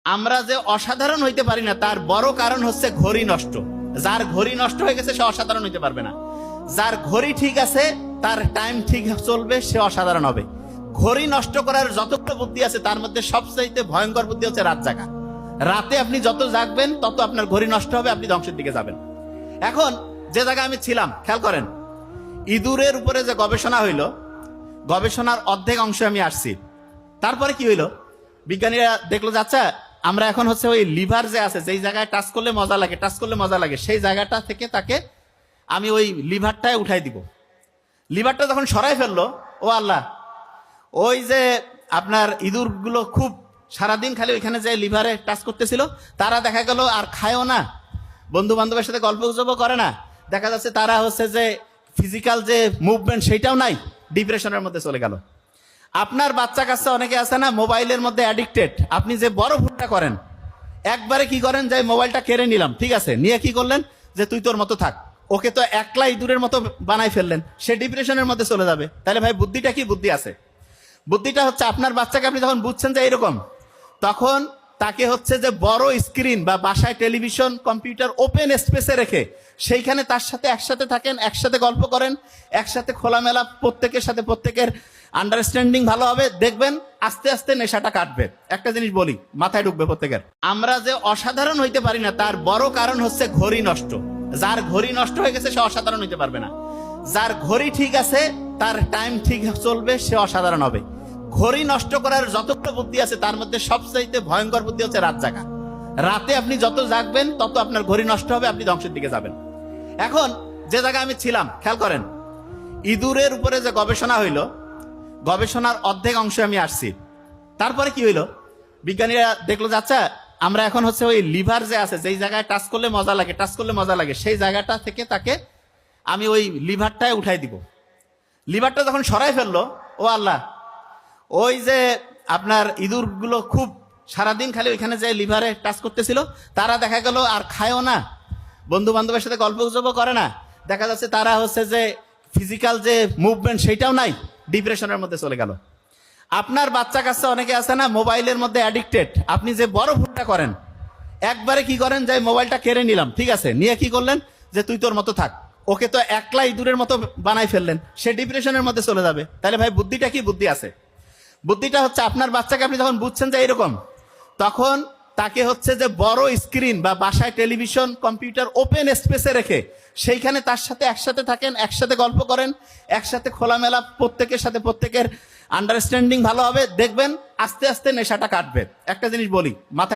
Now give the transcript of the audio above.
আমরা যে অসাধারণ হইতে পারি না তার বড় কারণ হচ্ছে ঘড়ি নষ্ট। যার ঘড়ি নষ্ট হয়ে গেছে সে অসাধারণ হইতে পারবে না। যার ঘড়ি ঠিক আছে, তার টাইম ঠিক চলবে, সে অসাধারণ হবে। ঘড়ি নষ্ট করার যতগুলো বুদ্ধি আছে তার মধ্যে সবচাইতে ভয়ঙ্কর বুদ্ধি হচ্ছে রাত জাগা। রাতে আপনি যত জাগবেন তত আপনার ঘড়ি নষ্ট হবে, আপনি ধ্বংসের দিকে যাবেন। এখন যে জায়গায় আমি ছিলাম, খেয়াল করেন, ইঁদুরের উপরে যে গবেষণা হইল, গবেষণার অর্ধেক অংশে আমি আসছি। তারপরে কি হইলো, বিজ্ঞানীরা দেখলো যে আচ্ছা আমরা এখন হচ্ছে ওই লিভার যে আছে, যেই জায়গায় টাচ করলে মজা লাগে, টাচ করলে মজা লাগে, সেই জায়গাটা থেকে তাকে আমি ওই লিভারটায় উঠাই দিব। লিভারটা যখন সরাই ফেললো, ও আল্লাহ, ওই যে আপনার ইঁদুরগুলো খুব সারাদিন খালি ওইখানে যে লিভারে টাচ করতেছিল, তারা দেখা গেল আর খায়ও না, বন্ধু বান্ধবের সাথে গল্প গুজবও করে না। দেখা যাচ্ছে তারা হচ্ছে যে ফিজিক্যাল যে মুভমেন্ট সেইটাও নাই, ডিপ্রেশনের মধ্যে চলে গেল। আপনার বাচ্চা কাচ্চা অনেকে আছে না, মোবাইলের মধ্যে অ্যাডিক্টেড। আপনি যে বড় ভুলটা করেন, একবারে কি করেন, যে মোবাইলটা কেড়ে নিলাম, ঠিক আছে, নিয়ে কি করলেন, যে তুই তোর মতো থাক। ওকে তো একলা ইঁদুরের মতো বানাই ফেললেন, সে ডিপ্রেশনের মধ্যে চলে যাবে। তাহলে ভাই বুদ্ধিটা কি? বুদ্ধি আছে। বুদ্ধিটা হচ্ছে আপনার বাচ্চাকে আপনি যখন বুঝছেন যে এইরকম, তখন তাকে হচ্ছে যে বড় স্ক্রিন বা বাসায় টেলিভিশন, কম্পিউটার ওপেন স্পেসে রেখে সেইখানে তার সাথে একসাথে থাকেন, একসাথে গল্প করেন, একসাথে খোলামেলা, প্রত্যেকের সাথে প্রত্যেকের আন্ডারস্ট্যান্ডিং ভালো হবে, দেখবেন আস্তে আস্তে নেশাটা কাটবে। একটা জিনিস বলি, মাথায় ঢুকবে প্রত্যেকের, আমরা যে অসাধারণ হইতে পারি না তার বড় কারণ হচ্ছে ঘড়ি নষ্ট। যার ঘড়ি নষ্ট হয়ে গেছে সে অসাধারণ হইতে পারবে না। যার ঘড়ি ঠিক আছে, তার টাইম ঠিক চলবে, সে অসাধারণ হবে। ঘড়ি নষ্ট করার যতগুলো বুদ্ধি আছে তার মধ্যে সবচাইতে ভয়ঙ্কর বুদ্ধি হচ্ছে রাত জাগা। রাতে আপনি যত জাগবেন তত আপনার ঘড়ি নষ্ট হবে, আপনি ধ্বংসের দিকে যাবেন। এখন যে জায়গায় আমি ছিলাম, খেয়াল করেন, ইঁদুরের উপরে যে গবেষণা হইল, গবেষণার অর্ধেক অংশে আমি আসছি। তারপরে কি হইলো, বিজ্ঞানীরা দেখলো যে আচ্ছা আমরা এখন হচ্ছে ওই লিভার যে আছে, যেই জায়গায় টাচ করলে মজা লাগে, টাচ করলে মজা লাগে, সেই জায়গাটা থেকে তাকে আমি ওই লিভারটায় উঠাই দিব। লিভারটা যখন সরাই ফেললো, ও আল্লাহ, ওই যে আপনার ইঁদুরগুলো খুব সারাদিন খালি ওইখানে যে লিভারে টাচ করতেছিল, তারা দেখা গেল আর খায়ও না, বন্ধু বান্ধবের সাথে গল্প গুজবও করে না। দেখা যাচ্ছে তারা হচ্ছে যে ফিজিক্যাল যে মুভমেন্ট সেইটাও নাই, ডিপ্রেশনের মধ্যে চলে গেল। আপনার বাচ্চা কাচ্চা অনেকে আছে না, মোবাইলের মধ্যে অ্যাডিক্টেড। আপনি যে বড় ভুলটা করেন, একবারে কি করেন, যে মোবাইলটা কেড়ে নিলাম, ঠিক আছে, নিয়ে কি করলেন, যে তুই তোর মতো থাক। ওকে তো একলা ইঁদুরের মতো বানাই ফেললেন, সে ডিপ্রেশনের মধ্যে চলে যাবে। তাহলে ভাই বুদ্ধিটা কি? বুদ্ধি আছে। বুদ্ধিটা হচ্ছে আপনার বাচ্চাকে আপনি যখন বুঝছেন যে এইরকম, তখন তাকে হচ্ছে যে বড় স্ক্রিন বা বাসায় টেলিভিশন, কম্পিউটার ওপেন স্পেসে রেখে সেইখানে তার সাথে একসাথে থাকেন, একসাথে গল্প করেন, একসাথে খোলামেলা, প্রত্যেকের সাথে প্রত্যেকের আন্ডারস্ট্যান্ডিং ভালো হবে, দেখবেন আস্তে আস্তে নেশাটা কাটবে। একটা জিনিস বলি, মাথায়